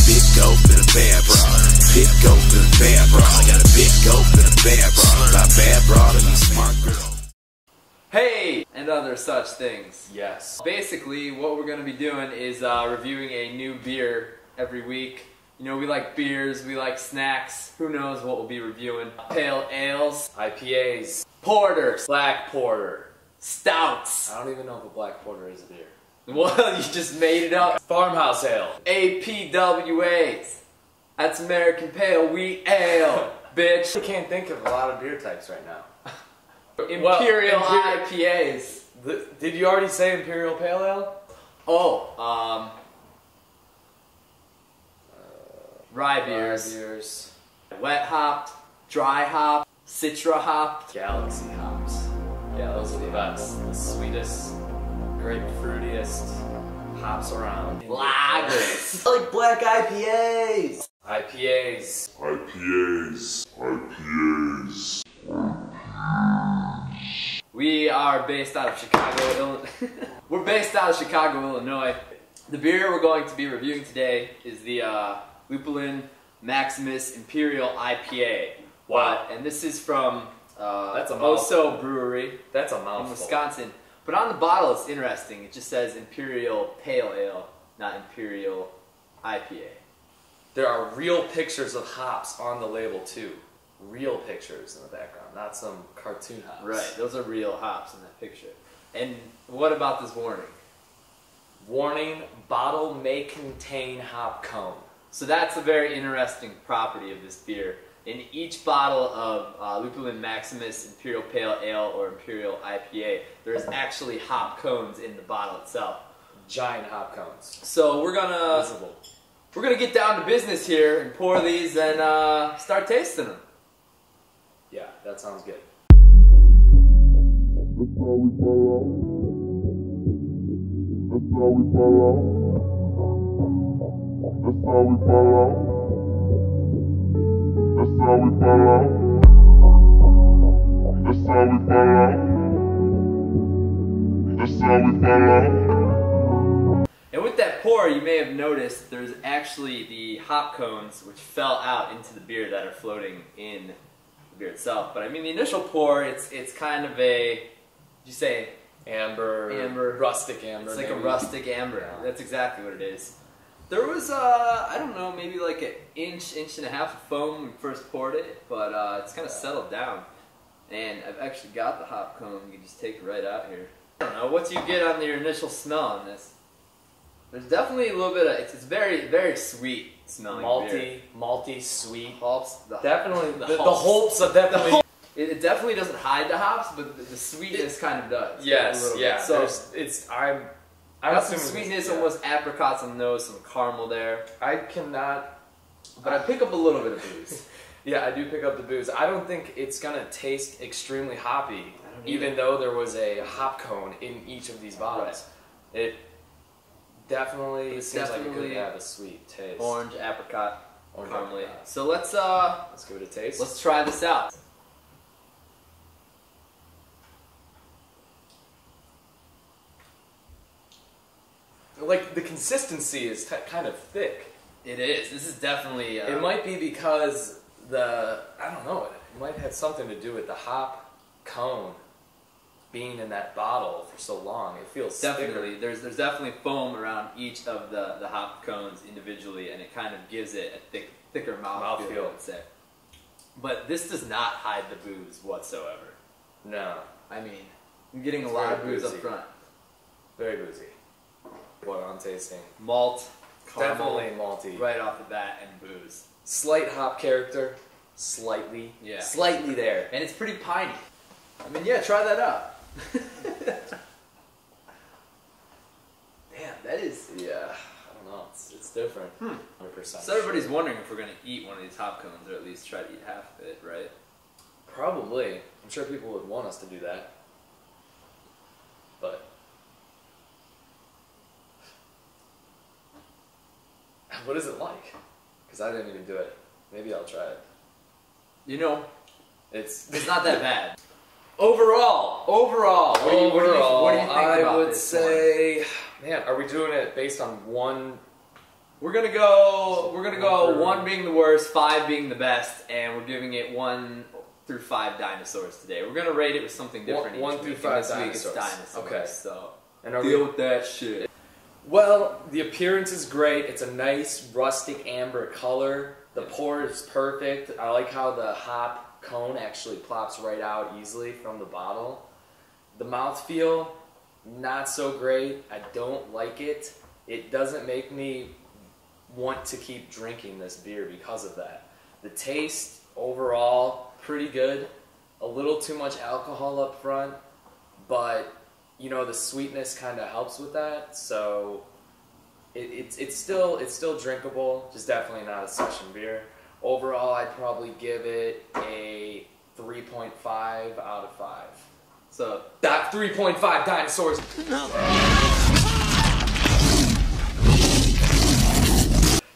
big gulp and a bad broad. Big gulp and a bad broad. I got a big gulp and a bad broad. My bad broad and a smart girl. Hey! And other such things. Yes. Basically, what we're going to be doing is reviewing a new beer every week. You know, we like beers, we like snacks. Who knows what we'll be reviewing. Pale ales, IPAs, porters, black porter, stouts. I don't even know if a black porter is a beer. Well, you just made it up. Farmhouse ale. APWAs. That's American Pale Wheat Ale, bitch. I can't think of a lot of beer types right now. Imperial IPAs. Did you already say Imperial Pale Ale? Oh, rye beers. Wet hopped, dry hop, citra hop, Galaxy hops. Yeah, those are the best. The sweetest, grapefruitiest hops around. lagers. I like black IPAs. IPAs. We are based out of Chicago, Illinois. We're based out of Chicago, Illinois. The beer we're going to be reviewing today is the Lupulin Maximus Imperial IPA. Wow. And this is from That's a Oso Brewery That's a in mouthful. Wisconsin. But on the bottle it's interesting. It just says Imperial Pale Ale, not Imperial IPA. There are real pictures of hops on the label too. Real pictures in the background, not some cartoon hops. Right, those are real hops in that picture. And what about this warning? Warning, bottle may contain hop cone. So that's a very interesting property of this beer. In each bottle of Lupulin Maximus Imperial Pale Ale or Imperial IPA, there's actually hop cones in the bottle itself. Giant hop cones. So we're gonna get down to business here and pour these and start tasting them. Yeah, that sounds good. And with that pour, you may have noticed there's actually the hop cones which fell out into the beer that are floating in the beer itself. But I mean, the initial pour, it's kind of a, did you say Amber, rustic amber. It's like maybe. a rustic amber. Yeah. That's exactly what it is. There was, I don't know, maybe like an inch and a half of foam when we first poured it, but it's kind of settled down. And I've actually got the hop cone. You can just take it right out here. I don't know, what do you get on your initial smell on this? There's definitely a little bit of, it's very, very sweet smelling beer. Malty, sweet. Hops. Definitely, the hops are definitely... It definitely doesn't hide the hops, but the sweetness kind of does. Yes, yeah. So I'm got some sweetness, almost apricots on the nose, some caramel there. I cannot... But I pick up a little bit of booze. Yeah, I do pick up the booze. I don't think it's going to taste extremely hoppy, even though there was a hop cone in each of these bottles. Right. It definitely seems like it could have a sweet taste. Orange, apricot, caramel. Apricot. So let's give it a taste. Let's try this out. Like, the consistency is kind of thick. It is. This is definitely... it might be because I don't know, it might have something to do with the hop cone being in that bottle for so long. It feels definitely thicker. There's definitely foam around each of the hop cones individually, and it kind of gives it a thicker mouthfeel, I would say. But this does not hide the booze whatsoever. No. I mean, I'm getting a lot of booze up front. Very boozy. What I'm tasting. Malt, caramel, definitely malty. Right off the bat, and booze. Slight hop character. Slightly. Yeah. Slightly there. And it's pretty piney. I mean, yeah, try that out. Damn, that is... Yeah, I don't know. It's different. 100%. So everybody's wondering if we're going to eat one of these hop cones, or at least try to eat half of it, right? Probably. I'm sure people would want us to do that. But... what is it like? Because I didn't even do it. Maybe I'll try it. You know, it's not that bad. Overall, what do you think I about would this say, man, are we doing it based on one We're gonna go 1 being the worst, 5 being the best, and we're giving it 1 through 5 dinosaurs today. We're gonna rate it with something different. 1 through 5 dinosaurs. This week it's dinosaurs. Okay. So and deal with that shit. Well, the appearance is great. It's a nice rustic amber color. The pour is perfect. I like how the hop cone actually plops right out easily from the bottle. The mouthfeel, not so great. I don't like it. It doesn't make me want to keep drinking this beer because of that. The taste, overall, pretty good. A little too much alcohol up front, but you know, the sweetness kind of helps with that, so it's still drinkable, just definitely not a session beer. Overall, I'd probably give it a 3.5 out of 5. So that 3.5 dinosaurs.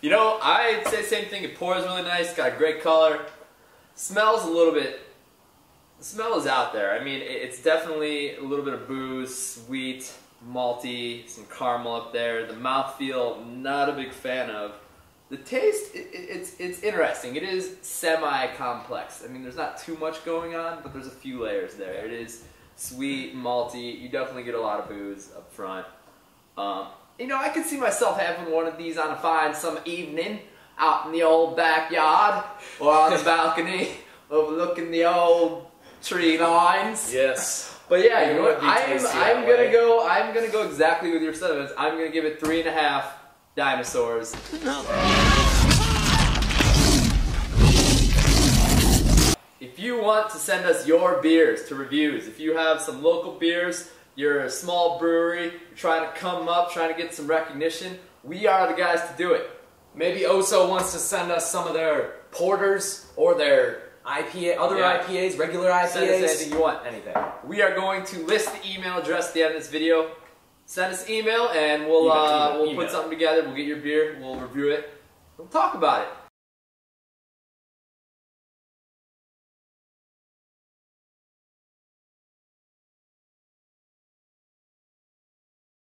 You know, I'd say the same thing. It pours really nice, got a great color. Smells a little bit. The smell is out there. I mean, it's definitely a little bit of booze, sweet, malty, some caramel up there. The mouthfeel, not a big fan of. The taste, it's interesting. It is semi-complex. I mean, there's not too much going on, but there's a few layers there. It is sweet, malty. You definitely get a lot of booze up front. You know, I could see myself having one of these on a fine summer evening out in the old backyard or on the balcony overlooking the old tree lines. Yes. But yeah, you know what? I'm gonna go exactly with your sentiments. I'm gonna give it 3.5 dinosaurs. If you want to send us your beers to reviews, if you have some local beers, you're a small brewery, you're trying to come up, trying to get some recognition, we are the guys to do it. Maybe Oso wants to send us some of their porters or their IPA, other IPAs, regular IPAs. Send us anything you want. Anything. We are going to list the email address at the end of this video. Send us email and we'll put something together. We'll get your beer, we'll review it, we'll talk about it.